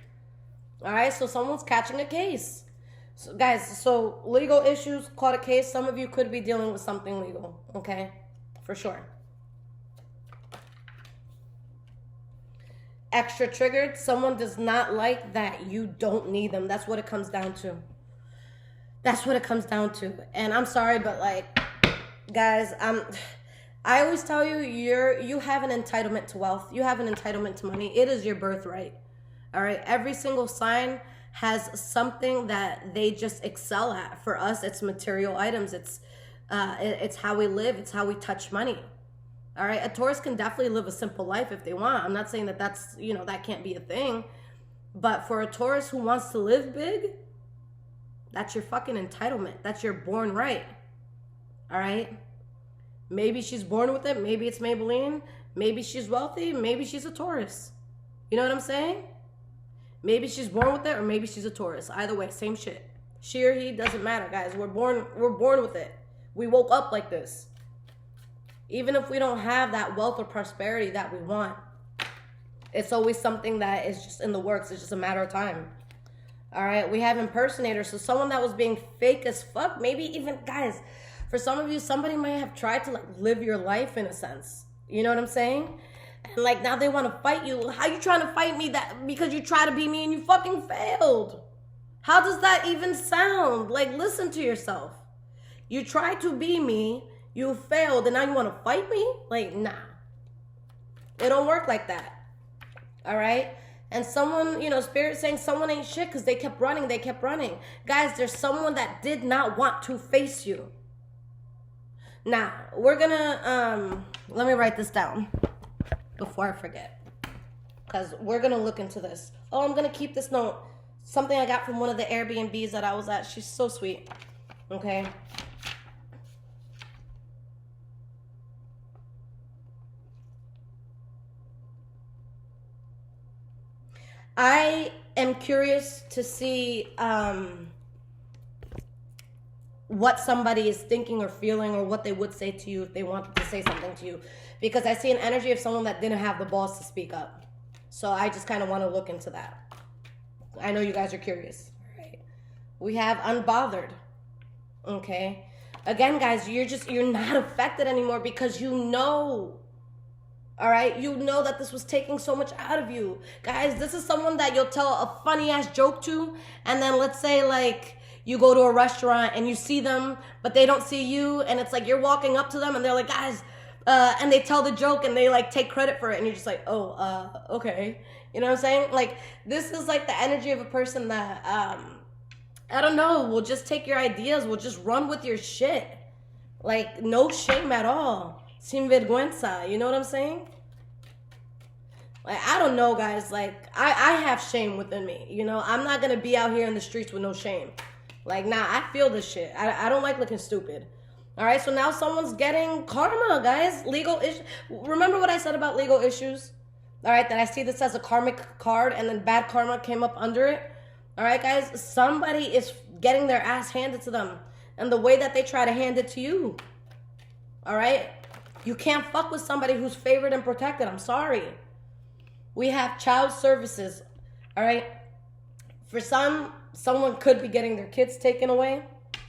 All right, so someone's catching a case. So, guys, so legal issues, caught a case. Some of you could be dealing with something legal, okay? For sure. Extra triggered. Someone does not like that you don't need them. That's what it comes down to. That's what it comes down to. And I'm sorry, but like, guys, I always tell you, you have an entitlement to wealth. You have an entitlement to money. It is your birthright. All right. Every single sign has something that they just excel at. For us, it's material items. It's how we live. It's how we touch money. All right. A Taurus can definitely live a simple life if they want. I'm not saying that that can't be a thing. But for a Taurus who wants to live big, that's your fucking entitlement. That's your born right. All right. Maybe she's born with it. Maybe it's Maybelline. Maybe she's wealthy. Maybe she's a Taurus. You know what I'm saying? Maybe she's born with it, or maybe she's a Taurus. Either way, same shit. She or he, doesn't matter, guys. We're born with it. We woke up like this. Even if we don't have that wealth or prosperity that we want, it's always something that is just in the works. It's just a matter of time. All right? We have impersonators. So someone that was being fake as fuck, maybe even, guys, for some of you, somebody might have tried to like live your life in a sense. You know what I'm saying? And like now they want to fight you. How you trying to fight me because you try to be me and you fucking failed? How does that even sound? Like, listen to yourself. You tried to be me, you failed, and now you want to fight me? Like, nah. It don't work like that. All right? And someone, Spirit saying someone ain't shit because they kept running. Guys, there's someone that did not want to face you. Now, we're gonna, let me write this down before I forget. Because we're gonna look into this. Oh, I'm gonna keep this note. Something I got from one of the Airbnbs that I was at. She's so sweet. Okay. I am curious to see, what somebody is thinking or feeling, or what they would say to you if they wanted to say something to you. Because I see an energy of someone that didn't have the balls to speak up. So I just kind of want to look into that. I know you guys are curious. All right. We have unbothered. Okay. Again, guys, you're not affected anymore because you know. All right. You know that this was taking so much out of you. Guys, this is someone that you'll tell a funny ass joke to. And then let's say like, you go to a restaurant and you see them, but they don't see you. And it's like you're walking up to them and they're like, guys, and they tell the joke and they like take credit for it. And you're just like, oh, okay. You know what I'm saying? Like, this is like the energy of a person that, I don't know, will just take your ideas, will just run with your shit. Like, no shame at all. Sin vergüenza. You know what I'm saying? Like, I don't know, guys. Like, I have shame within me. You know, I'm not going to be out here in the streets with no shame. Like, nah, I feel this shit. I don't like looking stupid. All right, so now someone's getting karma, guys. Legal issues. Remember what I said about legal issues? All right, that I see this as a karmic card and then bad karma came up under it. All right, guys, somebody is getting their ass handed to them. And the way that they try to hand it to you. All right? You can't fuck with somebody who's favored and protected. I'm sorry. We have child services. All right? For someone could be getting their kids taken away.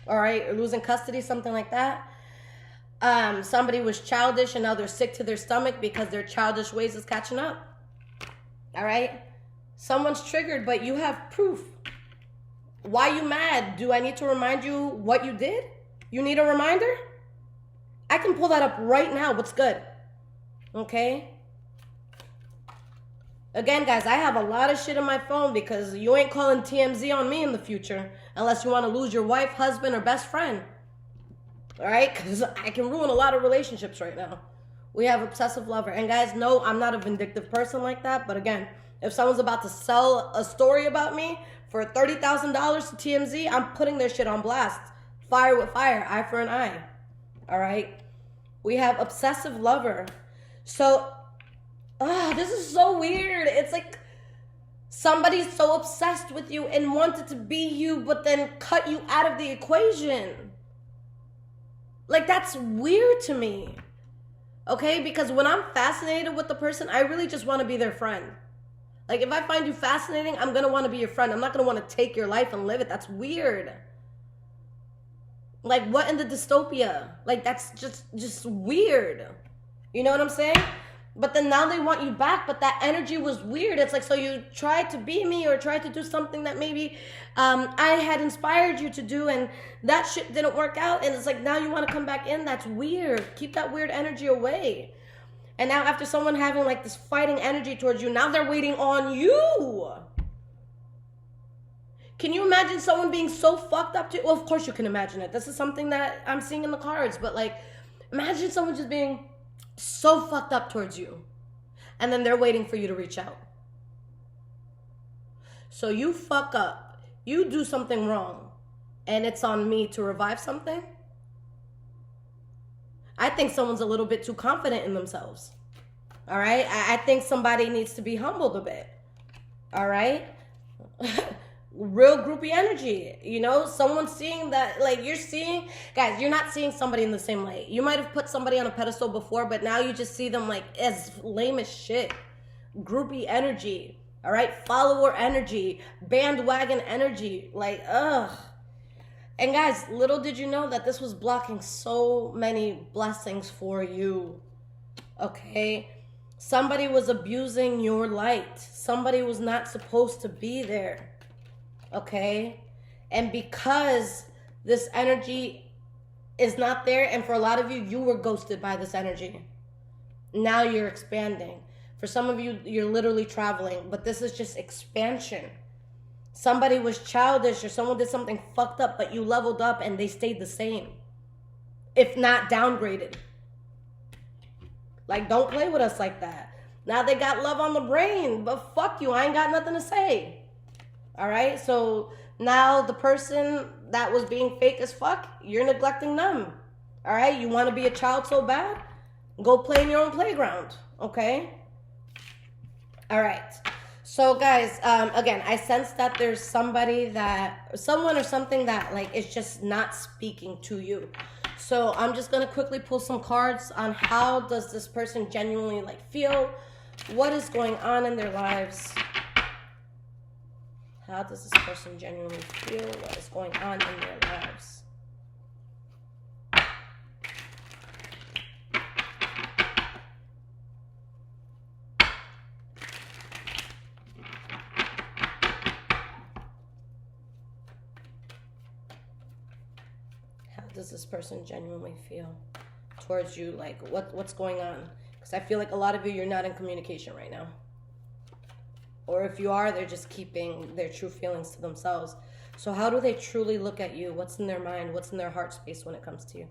All right? Or losing custody, something like that. Somebody was childish and now they're sick to their stomach because their childish ways is catching up. All right? Someone's triggered, but you have proof. Why you mad? Do I need to remind you what you did? You need a reminder? I can pull that up right now. What's good? Okay? Again, guys, I have a lot of shit in my phone because you ain't calling TMZ on me in the future unless you want to lose your wife, husband, or best friend. All right? Because I can ruin a lot of relationships right now. We have obsessive lover. And guys, no, I'm not a vindictive person like that. But again, if someone's about to sell a story about me for $30,000 to TMZ, I'm putting their shit on blast. Fire with fire, eye for an eye. All right? We have obsessive lover. So, this is so weird. It's like somebody's so obsessed with you and wanted to be you, but then cut you out of the equation. Like, that's weird to me. Okay? Because when I'm fascinated with the person, I really just want to be their friend. Like, if I find you fascinating, I'm going to want to be your friend. I'm not going to want to take your life and live it. That's weird. Like, what in the dystopia? Like, that's just weird. You know what I'm saying? But then now they want you back, but that energy was weird. It's like, so you tried to be me or tried to do something that maybe I had inspired you to do, and that shit didn't work out. And it's like, now you want to come back in? That's weird. Keep that weird energy away. And now after someone having like this fighting energy towards you, now they're waiting on you. Can you imagine someone being so fucked up to you? Well, of course you can imagine it. This is something that I'm seeing in the cards. But like, imagine someone just being so fucked up towards you. And then they're waiting for you to reach out. So you fuck up. You do something wrong. And it's on me to revive something? I think someone's a little bit too confident in themselves. All right? I think somebody needs to be humbled a bit. All right? Real groupie energy. You know, someone seeing that, like you're seeing, guys, you're not seeing somebody in the same light. You might have put somebody on a pedestal before, but now you just see them like as lame as shit. Groupie energy. All right? Follower energy. Bandwagon energy. Like, ugh. And guys, little did you know that this was blocking so many blessings for you. Okay? Somebody was abusing your light. Somebody was not supposed to be there. Okay? And because this energy is not there, and for a lot of you, you were ghosted by this energy. Now you're expanding. For some of you, you're literally traveling, but this is just expansion. Somebody was childish or someone did something fucked up, but you leveled up and they stayed the same. If not downgraded. Like, don't play with us like that. Now they got love on the brain, but fuck you, I ain't got nothing to say. All right? So now the person that was being fake as fuck, you're neglecting them. All right? You want to be a child so bad? Go play in your own playground. Okay? All right. So guys, again, I sense that there's someone or something that like is just not speaking to you. So I'm just gonna quickly pull some cards on how does this person genuinely like feel, what is going on in their lives. How does this person genuinely feel, what is going on in their lives? Does this person genuinely feel towards you? Like, what's going on? Because I feel like a lot of you, you're not in communication right now. Or if you are, they're just keeping their true feelings to themselves. So how do they truly look at you? What's in their mind? What's in their heart space when it comes to you?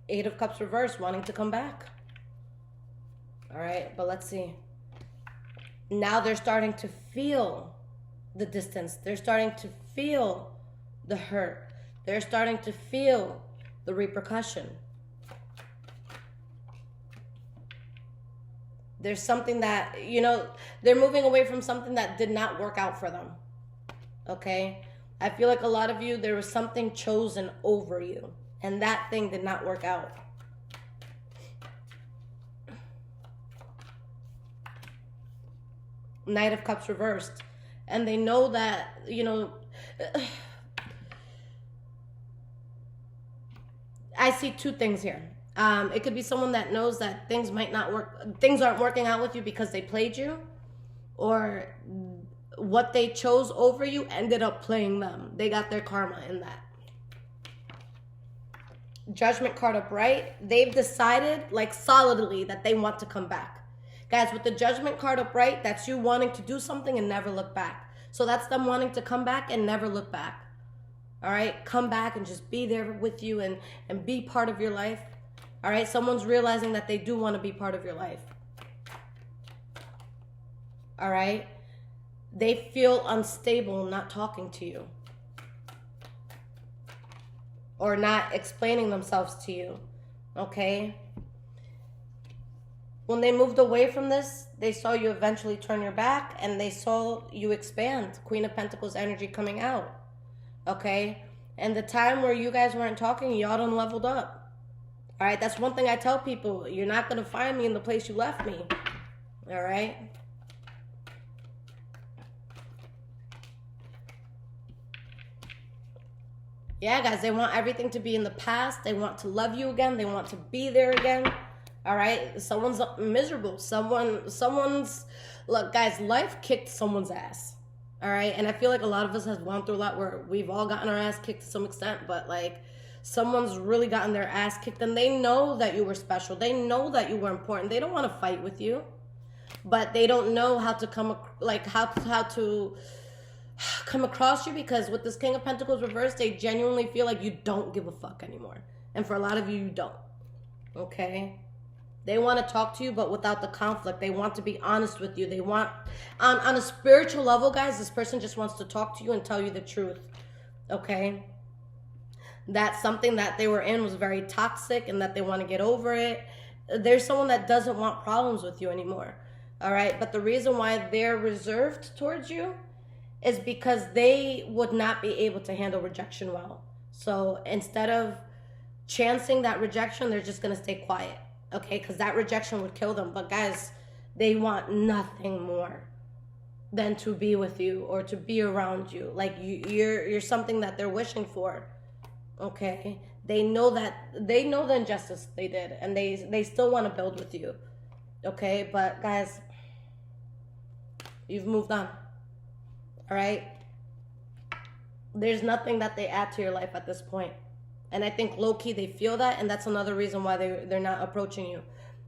Eight of Cups reversed, wanting to come back. All right, but let's see. Now they're starting to feel the distance. They're starting to feel the hurt. They're starting to feel the repercussion. There's something that, you know, they're moving away from something that did not work out for them. Okay? I feel like a lot of you, there was something chosen over you, and that thing did not work out. Knight of Cups reversed. And they know that, you know, I see two things here. It could be someone that knows that things might not work, things aren't working out with you because they played you, or what they chose over you ended up playing them. They got their karma in that. Judgment card upright. They've decided, like, solidly that they want to come back. Guys, with the Judgment card upright, that's you wanting to do something and never look back. So that's them wanting to come back and never look back. All right? Come back and just be there with you and be part of your life. All right? Someone's realizing that they do want to be part of your life. All right? They feel unstable not talking to you, or not explaining themselves to you. Okay? When they moved away from this, they saw you eventually turn your back, and they saw you expand. Queen of Pentacles energy coming out. Okay? And the time where you guys weren't talking, y'all done leveled up. All right? That's one thing I tell people. You're not going to find me in the place you left me. All right? Yeah, guys, they want everything to be in the past. They want to love you again. They want to be there again. All right? Someone's miserable. Someone's, look, guys, life kicked someone's ass. All right? And I feel like a lot of us have gone through a lot where we've all gotten our ass kicked to some extent, but like someone's really gotten their ass kicked, and they know that you were special. They know that you were important. They don't want to fight with you, but they don't know how to come across you, because with this King of Pentacles reversed, they genuinely feel like you don't give a fuck anymore. And for a lot of you, you don't. Okay? They want to talk to you, but without the conflict. They want to be honest with you. They want, on a spiritual level, guys, this person just wants to talk to you and tell you the truth. Okay? That something that they were in was very toxic and that they want to get over it. There's someone that doesn't want problems with you anymore. All right? But the reason why they're reserved towards you is because they would not be able to handle rejection well. So instead of chancing that rejection, they're just going to stay quiet. Okay? Because that rejection would kill them. But guys, they want nothing more than to be with you or to be around you. Like you're something that they're wishing for. Okay? They know the injustice they did, and they still want to build with you. Okay? But guys, you've moved on. All right? There's nothing that they add to your life at this point. And I think low-key they feel that, and that's another reason why they're not approaching you.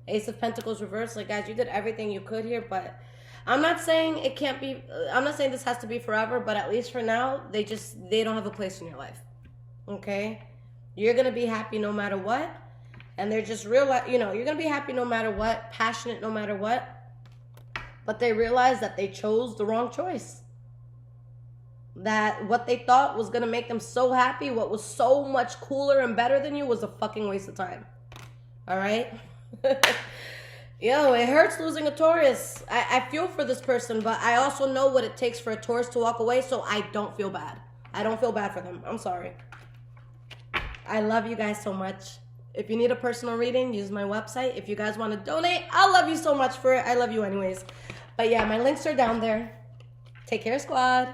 Ace of Pentacles reversed. Like, guys, you did everything you could here, but I'm not saying it can't be, I'm not saying this has to be forever, but at least for now, they don't have a place in your life. Okay? You're going to be happy no matter what, and they're just you're going to be happy no matter what, passionate no matter what, but they realize that they chose the wrong choice. That what they thought was going to make them so happy, what was so much cooler and better than you, was a fucking waste of time. All right? Yo, it hurts losing a Taurus. I feel for this person, but I also know what it takes for a Taurus to walk away, so I don't feel bad. I don't feel bad for them. I'm sorry. I love you guys so much. If you need a personal reading, use my website. If you guys want to donate, I love you so much for it. I love you anyways. But yeah, my links are down there. Take care, squad.